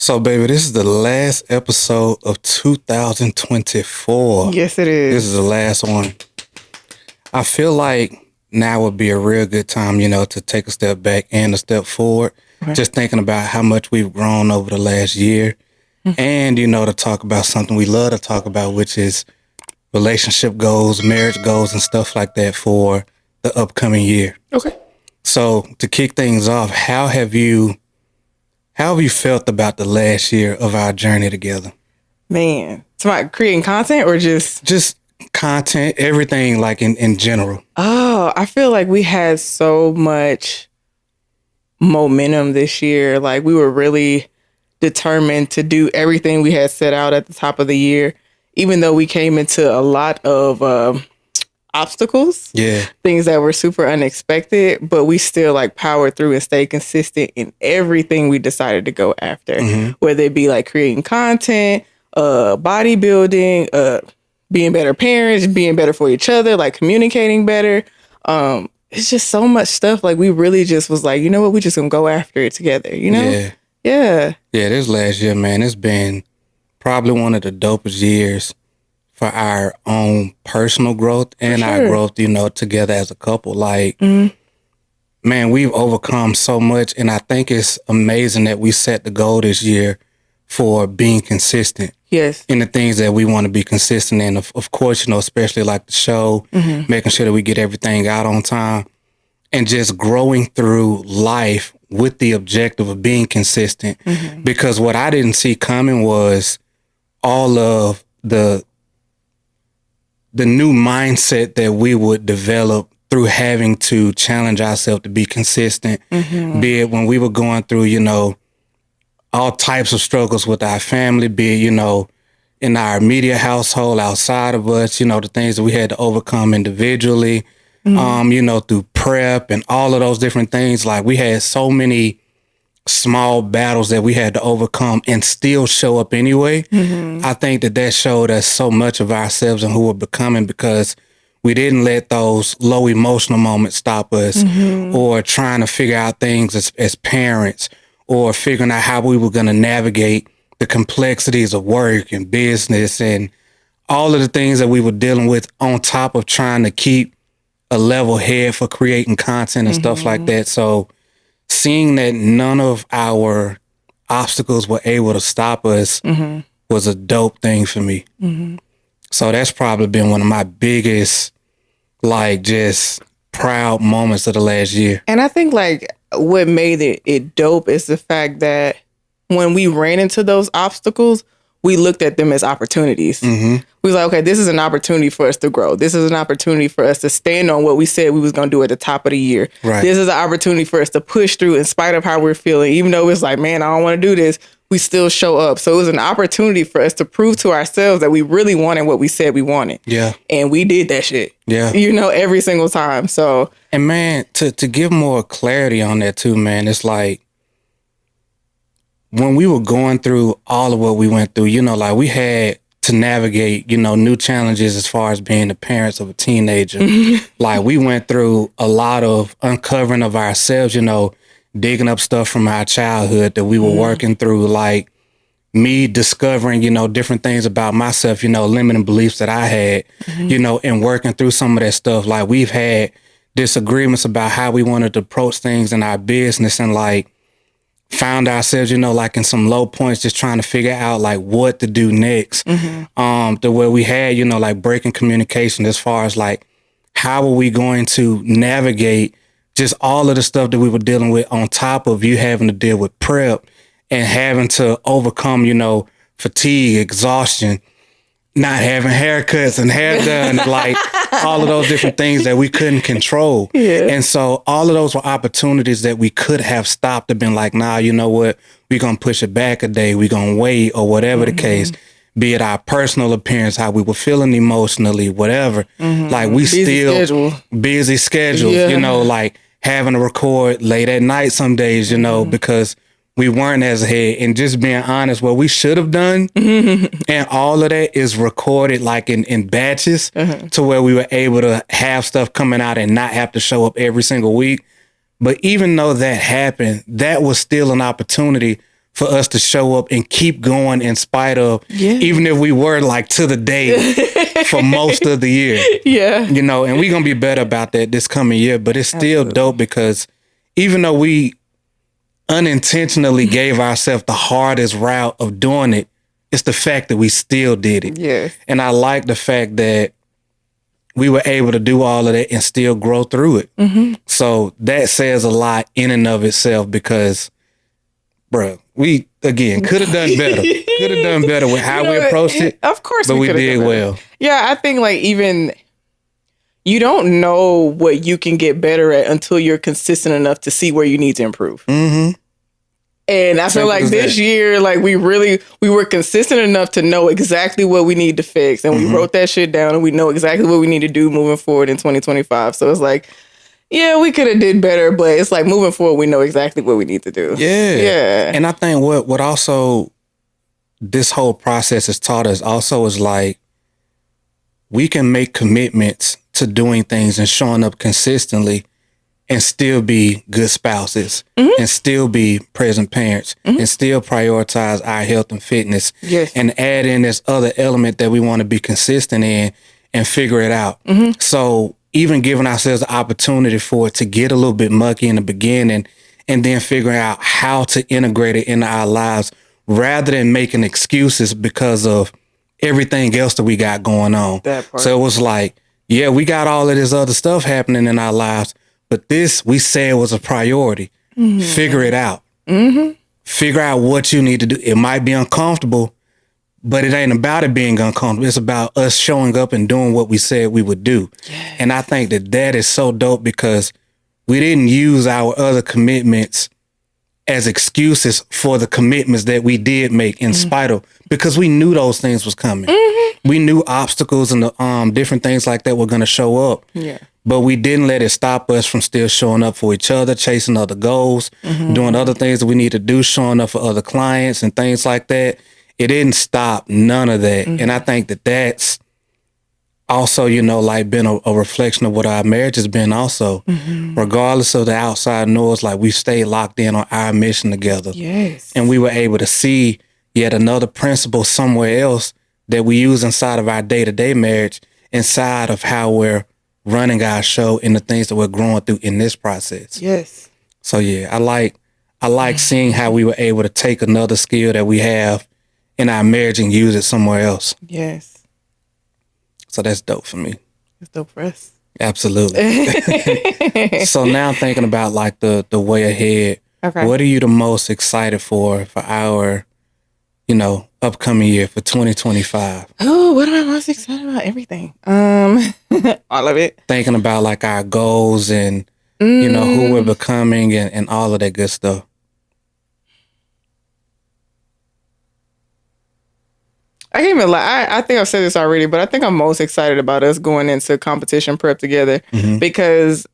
So, baby, this is the last episode of 2024. Yes, it is. This is the last one. I feel like now would be a real good time, to take a step back and a step forward. Okay. Just thinking about how much we've grown over the last year. And, to talk about something we love to talk about, which is relationship goals, marriage goals, and stuff like that for the upcoming year. Okay. So, to kick things off, how have you felt about the last year of our journey together? Man, it's about creating content or Just content, everything, like in general. Oh, I feel like we had so much momentum this year. Like we were really determined to do everything we had set out at the top of the year, even though we came into a lot of obstacles. Yeah. Things that were super unexpected, but we still like powered through and stayed consistent in everything we decided to go after, whether it be like creating content, bodybuilding, being better parents, being better for each other, like communicating better. It's just so much stuff. Like we really just was like, you know what, we just gonna go after it together, Yeah. Yeah. Yeah, this last year, man, it's been probably one of the dopest years for our own personal growth and our growth, together as a couple. Like, man, we've overcome so much. And I think it's amazing that we set the goal this year for being consistent. Yes. In the things that we want to be consistent in. Of course, especially like the show, making sure that we get everything out on time and just growing through life with the objective of being consistent. Because what I didn't see coming was all of the new mindset that we would develop through having to challenge ourselves to be consistent, be it when we were going through, all types of struggles with our family, be it, in our immediate household, outside of us, the things that we had to overcome individually, through prep and all of those different things. Like we had so many small battles that we had to overcome and still show up anyway. I think that showed us so much of ourselves and who we're becoming because we didn't let those low emotional moments stop us or trying to figure out things as parents or figuring out how we were going to navigate the complexities of work and business and all of the things that we were dealing with on top of trying to keep a level head for creating content and stuff like that. So seeing that none of our obstacles were able to stop us was a dope thing for me. So that's probably been one of my biggest, just proud moments of the last year. And I think what made it dope is the fact that when we ran into those obstacles, we looked at them as opportunities. We was like, okay, this is an opportunity for us to grow. This is an opportunity for us to stand on what we said we was going to do at the top of the year. Right. This is an opportunity for us to push through in spite of how we're feeling. Even though it's like, man, I don't want to do this, we still show up. So it was an opportunity for us to prove to ourselves that we really wanted what we said we wanted. Yeah. And we did that shit. Yeah. Every single time. So. And man, to give more clarity on that too, man, it's like, when we were going through all of what we went through, we had to navigate, new challenges as far as being the parents of a teenager. Like we went through a lot of uncovering of ourselves, digging up stuff from our childhood that we were working through, like me discovering, different things about myself, limiting beliefs that I had, and working through some of that stuff. Like we've had disagreements about how we wanted to approach things in our business and found ourselves, in some low points, just trying to figure out what to do next. To where we had, breaking communication as far as how are we going to navigate just all of the stuff that we were dealing with on top of you having to deal with prep and having to overcome, fatigue, exhaustion, not having haircuts and hair done, all of those different things that we couldn't control. Yeah. And so all of those were opportunities that we could have stopped and been like, nah, you know what? We're going to push it back a day. We're going to wait or whatever the case, be it our personal appearance, how we were feeling emotionally, whatever. Busy schedules, having to record late at night some days, because we weren't as ahead, and just being honest, what we should have done, and all of that is recorded in batches to where we were able to have stuff coming out and not have to show up every single week. But even though that happened, that was still an opportunity for us to show up and keep going in spite of, even if we were like to the day for most of the year. Yeah. You know, and we're going to be better about that this coming year, but it's still dope because even though we unintentionally gave ourselves the hardest route of doing it, it's the fact that we still did it. Yeah. And I like the fact that we were able to do all of that and still grow through it. Mm-hmm. So that says a lot in and of itself because, bro, we, again, could have done better. Could have done better with how we approached it. Of course, but we did well. Yeah, I think like even you don't know what you can get better at until you're consistent enough to see where you need to improve. Mm-hmm. And I feel like this year, like we were consistent enough to know exactly what we need to fix. And we wrote that shit down and we know exactly what we need to do moving forward in 2025. So it's like, yeah, we could have did better, but it's like moving forward, we know exactly what we need to do. Yeah. Yeah. And I think what also this whole process has taught us also is like, we can make commitments to doing things and showing up consistently and still be good spouses and still be present parents and still prioritize our health and fitness and add in this other element that we want to be consistent in and figure it out. So even giving ourselves the opportunity for it to get a little bit mucky in the beginning and then figuring out how to integrate it into our lives rather than making excuses because of everything else that we got going on. So it was like, yeah, we got all of this other stuff happening in our lives, but this we said was a priority. Figure it out. Figure out what you need to do. It might be uncomfortable, but it ain't about it being uncomfortable. It's about us showing up and doing what we said we would do. And I think that is so dope because we didn't use our other commitments as excuses for the commitments that we did make in spite of, because we knew those things was coming. We knew obstacles and the different things like that were going to show up. But we didn't let it stop us from still showing up for each other, chasing other goals, doing other things that we need to do, showing up for other clients and things like that. It didn't stop none of that. And I think that that's also, you know, like been a reflection of what our marriage has been also. Regardless of the outside noise, like we stayed locked in on our mission together. And we were able to see yet another principle somewhere else that we use inside of our day-to-day marriage, inside of how we're running our show and the things that we're growing through in this process. So yeah, I like seeing how we were able to take another skill that we have in our marriage and use it somewhere else. So that's dope for me. It's dope for us. Absolutely. So now I'm thinking about like the way ahead. What are you the most excited for our, you know, upcoming year for 2025? Oh, what am I most excited about? Everything. All of it. Thinking about like our goals and, you know, who we're becoming and all of that good stuff. I can't even lie. I think I've said this already, but I think I'm most excited about us going into competition prep together because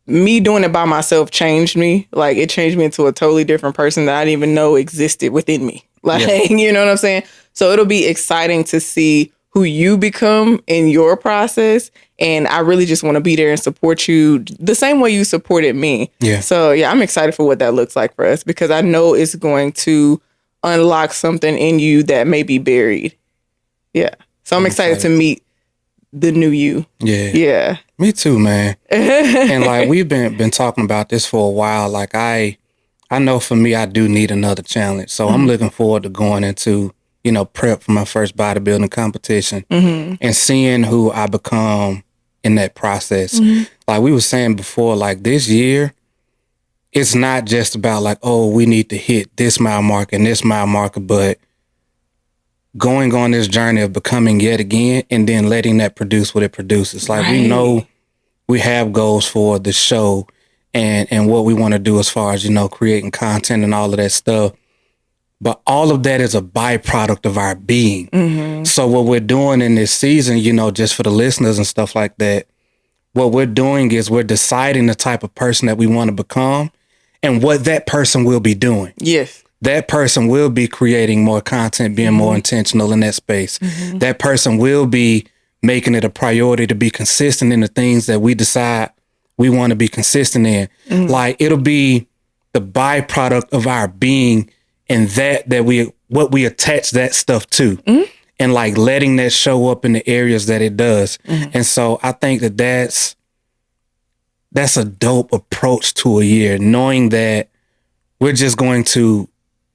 me doing it by myself changed me. Like it changed me into a totally different person that I didn't even know existed within me. Like, you know what I'm saying? So it'll be exciting to see who you become in your process. And I really just want to be there and support you the same way you supported me. So yeah, I'm excited for what that looks like for us because I know it's going to unlock something in you that may be buried. So I'm excited to meet the new you. Me too, man. And like we've been talking about this for a while. Like I know for me, I do need another challenge. So I'm looking forward to going into, you know, prep for my first bodybuilding competition and seeing who I become in that process. Like we were saying before, like this year, it's not just about like, oh, we need to hit this mile marker and this mile marker, but going on this journey of becoming yet again and then letting that produce what it produces. Like we know we have goals for the show and what we want to do as far as, you know, creating content and all of that stuff. But all of that is a byproduct of our being. So what we're doing in this season, you know, just for the listeners and stuff like that, what we're doing is we're deciding the type of person that we want to become and what that person will be doing. That person will be creating more content, being more intentional in that space. That person will be making it a priority to be consistent in the things that we decide we want to be consistent in. Like it'll be the byproduct of our being and what we attach that stuff to, and like letting that show up in the areas that it does. And so I think that that's a dope approach to a year, knowing that we're just going to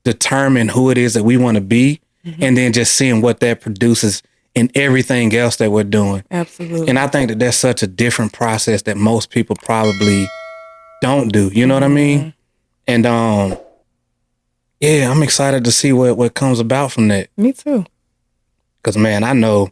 determine who it is that we want to be, and then just seeing what that produces in everything else that we're doing. Absolutely. And I think that that's such a different process that most people probably don't do. You know what I mean? And yeah, I'm excited to see what comes about from that. Me too. Because, man, I know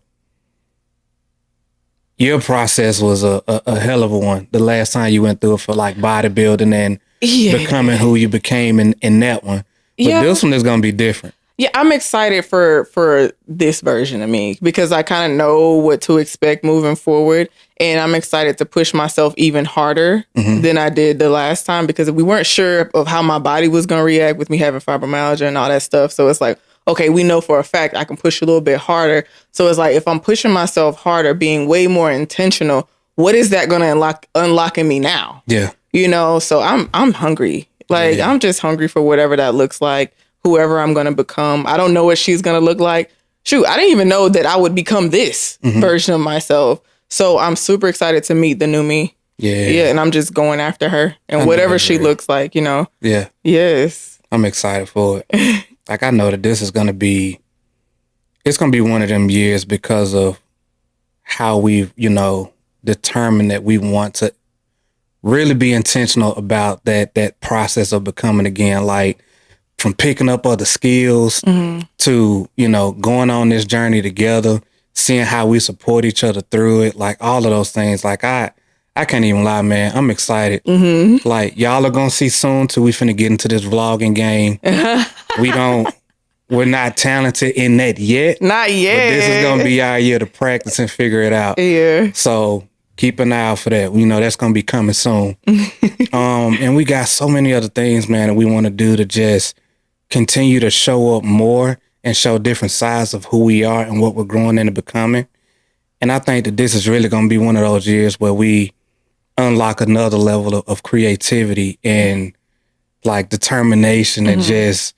your process was a hell of a one the last time you went through it for like bodybuilding and becoming who you became in that one. But this one is going to be different. Yeah, I'm excited for this version of me because I kind of know what to expect moving forward. And I'm excited to push myself even harder than I did the last time because we weren't sure of how my body was going to react with me having fibromyalgia and all that stuff. So it's like, okay, we know for a fact I can push a little bit harder. So it's like, if I'm pushing myself harder, being way more intentional, what is that going to unlock in me now? Yeah. You know, so I'm hungry. Like, I'm just hungry for whatever that looks like, whoever I'm going to become. I don't know what she's going to look like. Shoot, I didn't even know that I would become this version of myself. So I'm super excited to meet the new me. Yeah. Yeah. And I'm just going after her and whatever she looks like, you know. Yeah. Yes. I'm excited for it. Like, I know that this is going to be, it's going to be one of them years because of how we've, determined that we want to really be intentional about that process of becoming again, like from picking up other skills to, going on this journey together, seeing how we support each other through it, like all of those things. Like I can't even lie, man. I'm excited. Like, y'all are going to see soon till we finna get into this vlogging game. We're not talented in that yet. Not yet. But this is going to be our year to practice and figure it out. Yeah. So keep an eye out for that. That's going to be coming soon. And we got so many other things, man, that we want to do to just continue to show up more and show different sides of who we are and what we're growing into becoming. And I think that this is really going to be one of those years where we unlock another level of creativity and like determination and just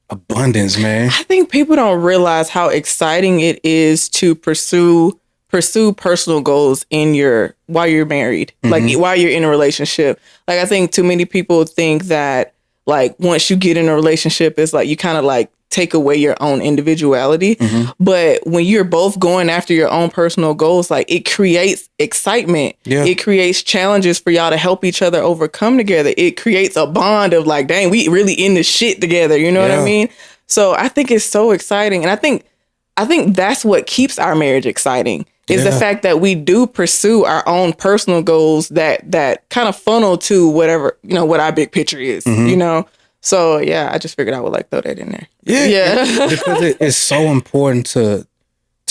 abundance, man. I think people don't realize how exciting it is to pursue personal goals while you're married, like while you're in a relationship. Like, I think too many people think that like once you get in a relationship, it's like you kind of like take away your own individuality. But when you're both going after your own personal goals, like it creates excitement. Yeah. It creates challenges for y'all to help each other overcome together. It creates a bond of like, dang, we really in this shit together. You know what I mean? So I think it's so exciting. And I think that's what keeps our marriage exciting is the fact that we do pursue our own personal goals that kind of funnel to whatever, what our big picture is, So, yeah, I just figured I would like throw that in there. Yeah. Because it's so important to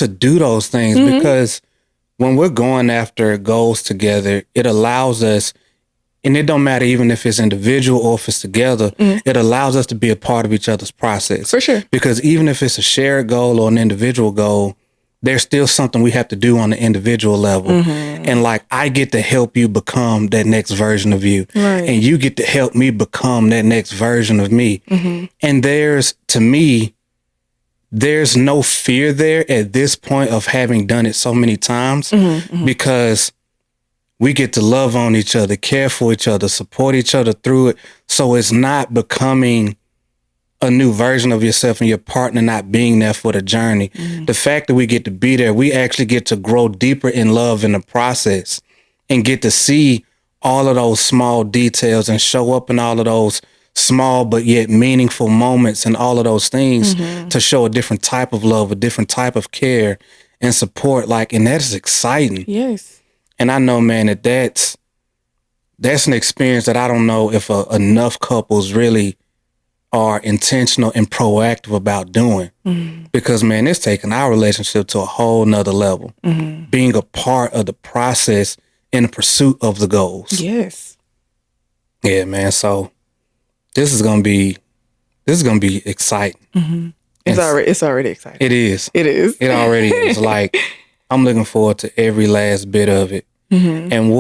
do those things because when we're going after goals together, it allows us, and it don't matter even if it's individual or if it's together, it allows us to be a part of each other's process. For sure. Because even if it's a shared goal or an individual goal, there's still something we have to do on the individual level. And like, I get to help you become that next version of you. Right. And you get to help me become that next version of me. And to me, there's no fear there at this point of having done it so many times because we get to love on each other, care for each other, support each other through it. So it's not becoming a new version of yourself and your partner not being there for the journey. The fact that we get to be there, we actually get to grow deeper in love in the process and get to see all of those small details and show up in all of those small but yet meaningful moments and all of those things to show a different type of love, a different type of care and support. Like, and that is exciting. Yes. And I know, man, that's an experience that I don't know if enough couples really are intentional and proactive about doing. Because, man, it's taken our relationship to a whole nother level. Being a part of the process in the pursuit of the goals. Yes. Yeah, man. So this is gonna be exciting. It's already exciting. It is. It is. It already is. Like, I'm looking forward to every last bit of it. And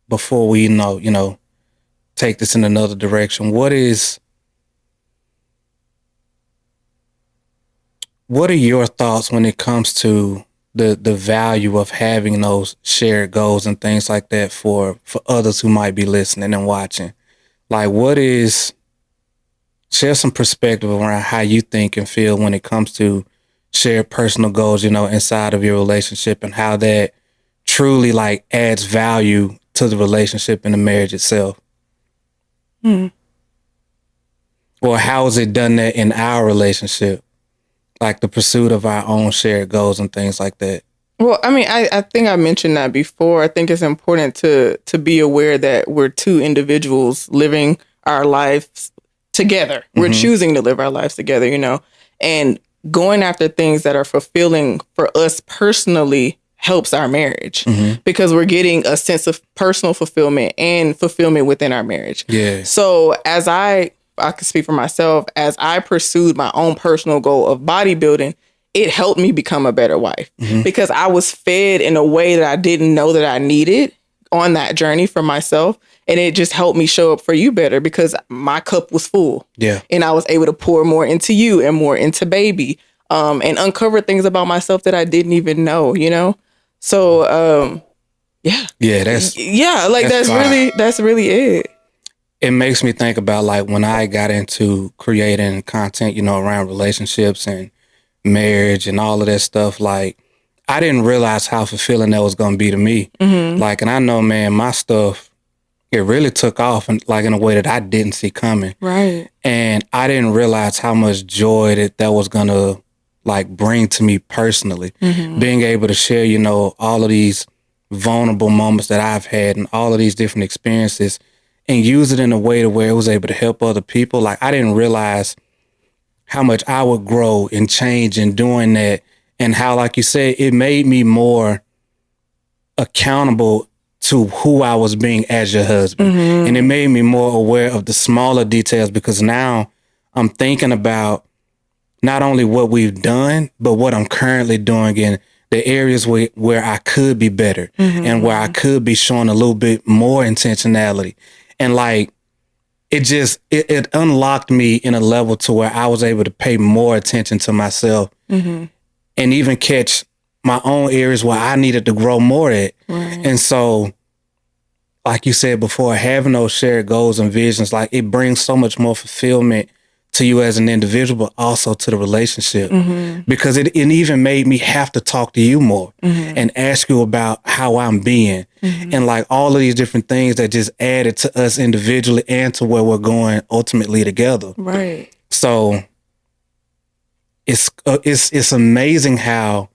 before we take this in another direction, what is what are your thoughts when it comes to the value of having those shared goals and things like that for others who might be listening and watching? Like, share some perspective around how you think and feel when it comes to shared personal goals, inside of your relationship, and how that truly like adds value to the relationship and the marriage itself. Or how has it done that in our relationship? Like the pursuit of our own shared goals and things like that. Well, I mean, I think I mentioned that before. I think it's important to be aware that we're two individuals living our lives together. We're choosing to live our lives together, and going after things that are fulfilling for us personally helps our marriage because we're getting a sense of personal fulfillment and fulfillment within our marriage. Yeah. So as I can speak for myself, as I pursued my own personal goal of bodybuilding, it helped me become a better wife because I was fed in a way that I didn't know that I needed on that journey for myself. And it just helped me show up for you better because my cup was full. Yeah. And I was able to pour more into you and more into baby, and uncover things about myself that I didn't even know, So, yeah. Yeah, that's really it. It makes me think about like when I got into creating content, around relationships and marriage and all of that stuff. Like, I didn't realize how fulfilling that was going to be to me. Like, and I know, man, my stuff, it really took off in a way that I didn't see coming. Right. And I didn't realize how much joy that was going to like bring to me personally. Being able to share, all of these vulnerable moments that I've had and all of these different experiences and use it in a way to where it was able to help other people. Like, I didn't realize how much I would grow and change in doing that, and how, like you said, it made me more accountable to who I was being as your husband. And it made me more aware of the smaller details because now I'm thinking about not only what we've done, but what I'm currently doing in the areas where I could be better and where I could be showing a little bit more intentionality. And like, it unlocked me in a level to where I was able to pay more attention to myself and even catch my own areas where I needed to grow more at. Right. And so, like you said before, having those shared goals and visions, like, it brings so much more fulfillment to you as an individual, but also to the relationship, because it even made me have to talk to you more and ask you about how I'm being and like all of these different things that just added to us individually and to where we're going ultimately together. Right. So it's amazing how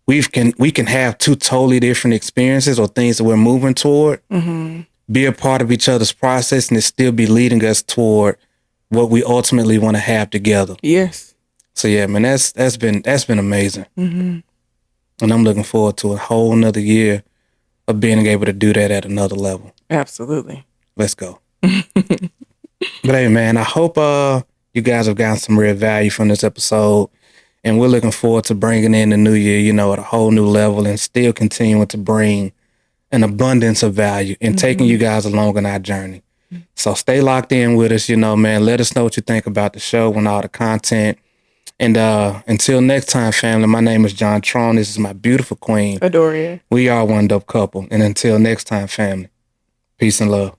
we can have two totally different experiences or things that we're moving toward, be a part of each other's process, and it still be leading us toward what we ultimately want to have together. Yes. So yeah, man, that's been amazing. And I'm looking forward to a whole nother year of being able to do that at another level. Absolutely. Let's go. But hey, man, I hope you guys have gotten some real value from this episode. And we're looking forward to bringing in the new year, at a whole new level and still continuing to bring an abundance of value and taking you guys along on our journey. So stay locked in with us, man. Let us know what you think about the show and all the content. And until next time, family, my name is John Tron. This is my beautiful queen. Adoria. We are one dope couple. And until next time, family, peace and love.